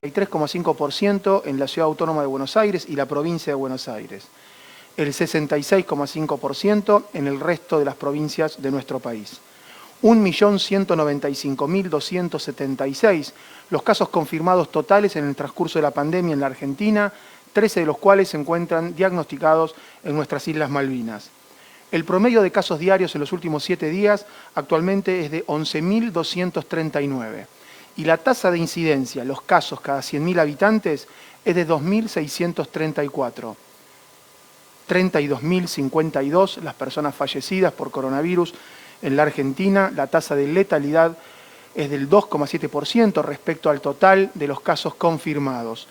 33,5% en la Ciudad Autónoma de Buenos Aires y la provincia de Buenos Aires, el 66,5% en el resto de las provincias de nuestro país. 1.195.276 los casos confirmados totales en el transcurso de la pandemia en la Argentina, 13 de los cuales se encuentran diagnosticados en nuestras Islas Malvinas. El promedio de casos diarios en los últimos 7 días actualmente es de 11.239 y la tasa de incidencia, los casos cada 100.000 habitantes, es de 2.634. 32.052 las personas fallecidas por coronavirus en la Argentina. La tasa de letalidad es del 2,7% respecto al total de los casos confirmados.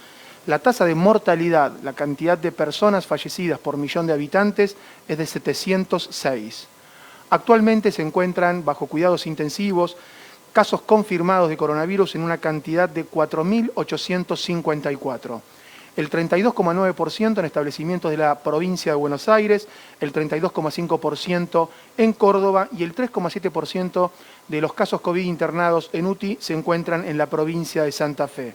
La tasa de mortalidad, la cantidad de personas fallecidas por millón de habitantes, es de 706. Actualmente se encuentran bajo cuidados intensivos casos confirmados de coronavirus en una cantidad de 4.854. El 32,9% en establecimientos de la provincia de Buenos Aires, el 32,5% en Córdoba y el 3,7% de los casos COVID internados en UTI se encuentran en la provincia de Santa Fe.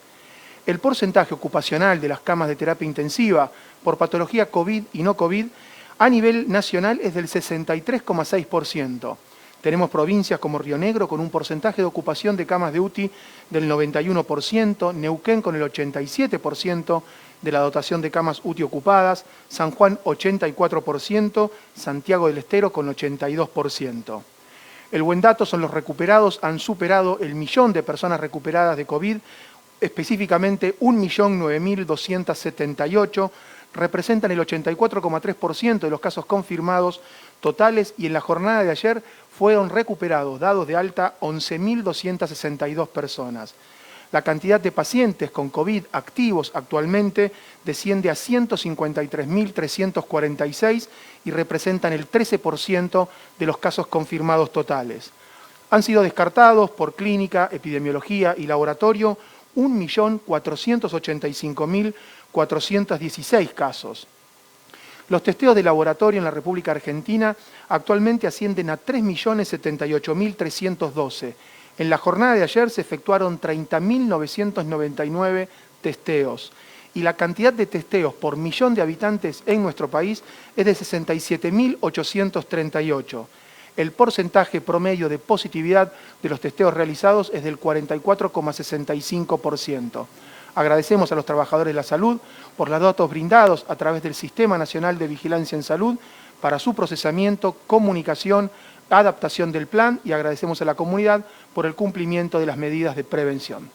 El porcentaje ocupacional de las camas de terapia intensiva por patología COVID y no COVID a nivel nacional es del 63,6%. Tenemos provincias como Río Negro con un porcentaje de ocupación de camas de UTI del 91%, Neuquén con el 87% de la dotación de camas UTI ocupadas, San Juan 84%, Santiago del Estero con 82%. El buen dato son los recuperados, han superado el millón de personas recuperadas de COVID, específicamente 1.009.278, representan el 84,3% de los casos confirmados totales y en la jornada de ayer fueron recuperados, dados de alta, 11.262 personas. La cantidad de pacientes con COVID activos actualmente desciende a 153.346 y representan el 13% de los casos confirmados totales. Han sido descartados por clínica, epidemiología y laboratorio 1.485.416 casos. Los testeos de laboratorio en la República Argentina actualmente ascienden a 3.078.312. En la jornada de ayer se efectuaron 30.999 testeos y la cantidad de testeos por millón de habitantes en nuestro país es de 67.838. El porcentaje promedio de positividad de los testeos realizados es del 44,65%. Agradecemos a los trabajadores de la salud por los datos brindados a través del Sistema Nacional de Vigilancia en Salud para su procesamiento, comunicación, adaptación del plan y agradecemos a la comunidad por el cumplimiento de las medidas de prevención.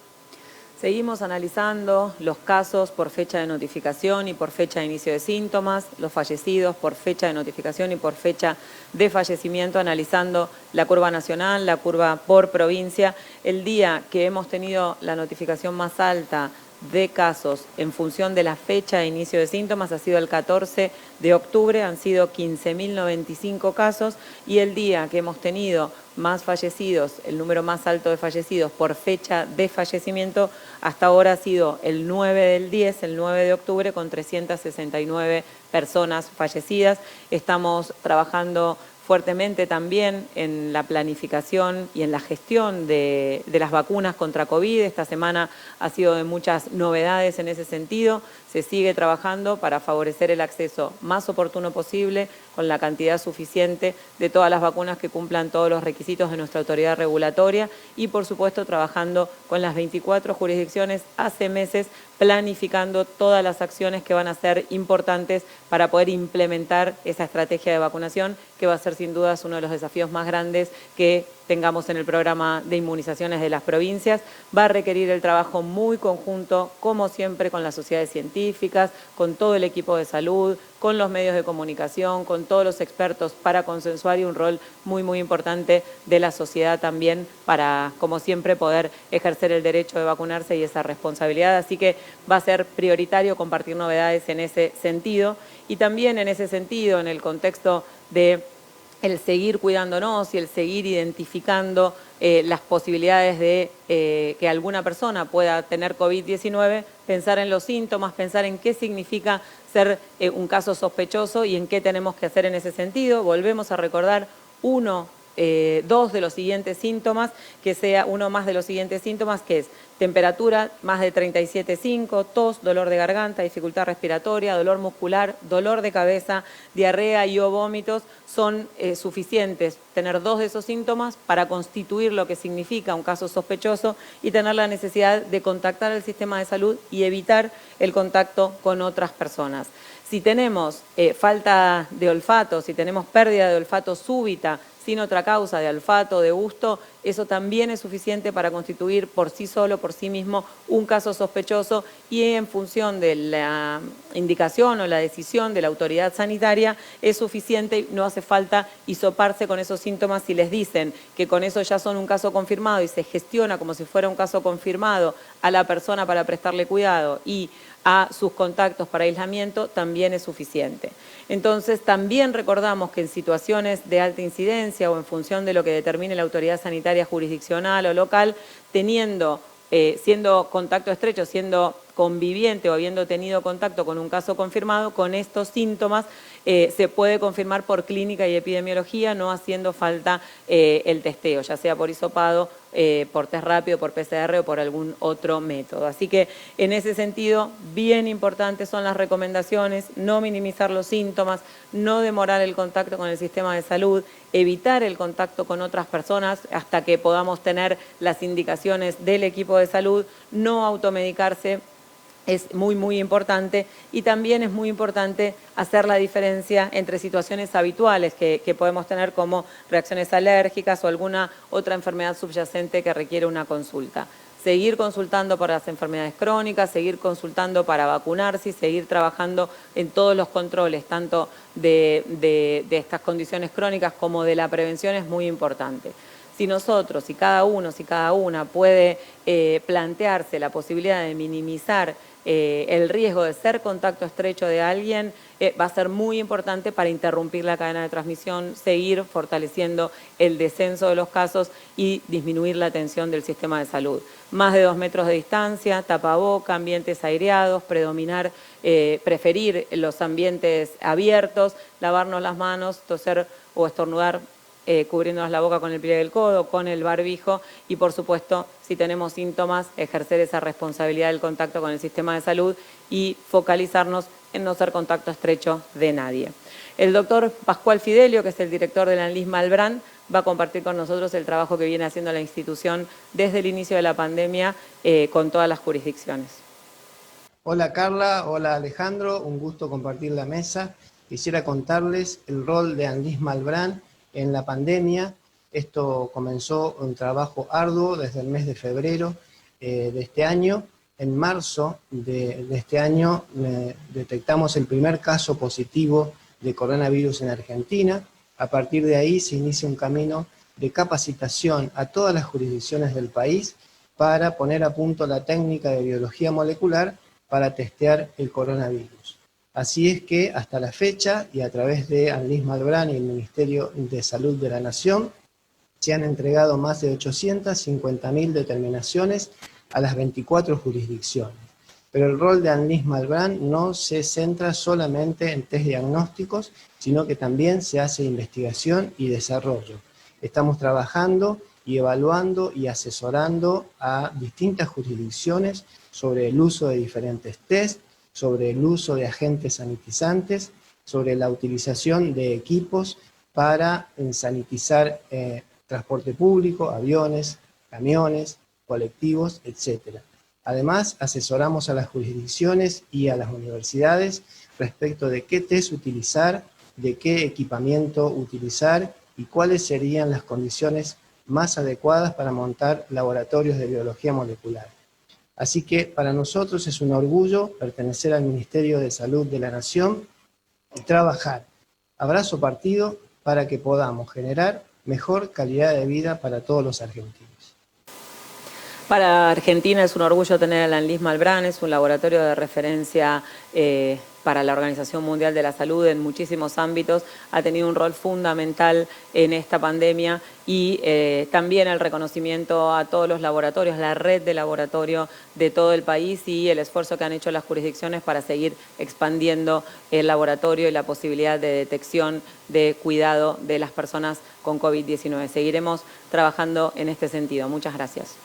Seguimos analizando los casos por fecha de notificación y por fecha de inicio de síntomas, los fallecidos por fecha de notificación y por fecha de fallecimiento, analizando la curva nacional, la curva por provincia. El día que hemos tenido la notificación más alta de casos en función de la fecha de inicio de síntomas ha sido el 14 de octubre, han sido 15.095 casos y el día que hemos tenido más fallecidos, el número más alto de fallecidos por fecha de fallecimiento hasta ahora ha sido el 9 del 10, el 9 de octubre con 369 personas fallecidas. Estamos trabajando fuertemente también en la planificación y en la gestión de las vacunas contra COVID. Esta semana ha sido de muchas novedades en ese sentido. Se sigue trabajando para favorecer el acceso más oportuno posible con la cantidad suficiente de todas las vacunas que cumplan todos los requisitos de nuestra autoridad regulatoria y, por supuesto, trabajando con las 24 jurisdicciones hace meses, planificando todas las acciones que van a ser importantes para poder implementar esa estrategia de vacunación, que va a ser sin dudas uno de los desafíos más grandes que tengamos en el programa de inmunizaciones de las provincias. Va a requerir el trabajo muy conjunto, como siempre, con las sociedades científicas, con todo el equipo de salud, con los medios de comunicación, con todos los expertos para consensuar y un rol muy, muy importante de la sociedad también para, como siempre, poder ejercer el derecho de vacunarse y esa responsabilidad. Así que va a ser prioritario compartir novedades en ese sentido y también en ese sentido, en el contexto de el seguir cuidándonos y el seguir identificando las posibilidades de que alguna persona pueda tener COVID-19, pensar en los síntomas, pensar en qué significa ser un caso sospechoso y en qué tenemos que hacer en ese sentido. Volvemos a recordar dos de los siguientes síntomas, que sea uno más de los siguientes síntomas, que es Temperatura más de 37,5, tos, dolor de garganta, dificultad respiratoria, dolor muscular, dolor de cabeza, diarrea y o vómitos son suficientes. Tener 2 de esos síntomas para constituir lo que significa un caso sospechoso y tener la necesidad de contactar al sistema de salud y evitar el contacto con otras personas. Si tenemos falta de olfato, si tenemos pérdida de olfato súbita, sin otra causa de olfato, de gusto, eso también es suficiente para constituir por sí solo, por sí mismo, un caso sospechoso y en función de la indicación o la decisión de la autoridad sanitaria es suficiente y no hace falta hisoparse con esos síntomas si les dicen que con eso ya son un caso confirmado y se gestiona como si fuera un caso confirmado a la persona para prestarle cuidado y a sus contactos para aislamiento, también es suficiente. Entonces, también recordamos que en situaciones de alta incidencia o en función de lo que determine la autoridad sanitaria jurisdiccional o local, siendo contacto estrecho, siendo conviviente o habiendo tenido contacto con un caso confirmado, con estos síntomas se puede confirmar por clínica y epidemiología, no haciendo falta el testeo, ya sea por hisopado, por test rápido, por PCR o por algún otro método. Así que en ese sentido, bien importantes son las recomendaciones, no minimizar los síntomas, no demorar el contacto con el sistema de salud, evitar el contacto con otras personas hasta que podamos tener las indicaciones del equipo de salud, no automedicarse. Es muy importante y también es muy importante hacer la diferencia entre situaciones habituales que podemos tener como reacciones alérgicas o alguna otra enfermedad subyacente que requiere una consulta. Seguir consultando para las enfermedades crónicas, seguir consultando para vacunarse y seguir trabajando en todos los controles, tanto de estas condiciones crónicas como de la prevención es muy importante. Si nosotros, si cada uno, si cada una puede plantearse la posibilidad de minimizar el riesgo de ser contacto estrecho de alguien, va a ser muy importante para interrumpir la cadena de transmisión, seguir fortaleciendo el descenso de los casos y disminuir la tensión del sistema de salud. Más de 2 metros de distancia, tapaboca, ambientes aireados, preferir los ambientes abiertos, lavarnos las manos, toser o estornudar cubriéndonos la boca con el pliegue del codo, con el barbijo y, por supuesto, si tenemos síntomas, ejercer esa responsabilidad del contacto con el sistema de salud y focalizarnos en no ser contacto estrecho de nadie. El doctor Pascual Fidelio, que es el director de la ANLIS Malbrán, va a compartir con nosotros el trabajo que viene haciendo la institución desde el inicio de la pandemia con todas las jurisdicciones. Hola Carla, hola Alejandro, un gusto compartir la mesa. Quisiera contarles el rol de ANLIS Malbrán en la pandemia. Esto comenzó un trabajo arduo desde el mes de febrero de este año. En marzo de este año detectamos el primer caso positivo de coronavirus en Argentina. A partir de ahí se inicia un camino de capacitación a todas las jurisdicciones del país para poner a punto la técnica de biología molecular para testear el coronavirus. Así es que hasta la fecha, y a través de ANLIS Malbrán y el Ministerio de Salud de la Nación, se han entregado más de 850.000 determinaciones a las 24 jurisdicciones. Pero el rol de ANLIS Malbrán no se centra solamente en test diagnósticos, sino que también se hace investigación y desarrollo. Estamos trabajando y evaluando y asesorando a distintas jurisdicciones sobre el uso de diferentes test, sobre el uso de agentes sanitizantes, sobre la utilización de equipos para sanitizar transporte público, aviones, camiones, colectivos, etc. Además, asesoramos a las jurisdicciones y a las universidades respecto de qué test utilizar, de qué equipamiento utilizar y cuáles serían las condiciones más adecuadas para montar laboratorios de biología molecular. Así que para nosotros es un orgullo pertenecer al Ministerio de Salud de la Nación y trabajar a brazo partido para que podamos generar mejor calidad de vida para todos los argentinos. Para Argentina es un orgullo tener a la ANLIS Malbrán, es un laboratorio de referencia para la Organización Mundial de la Salud en muchísimos ámbitos, ha tenido un rol fundamental en esta pandemia y también el reconocimiento a todos los laboratorios, la red de laboratorio de todo el país y el esfuerzo que han hecho las jurisdicciones para seguir expandiendo el laboratorio y la posibilidad de detección, de cuidado de las personas con COVID-19. Seguiremos trabajando en este sentido. Muchas gracias.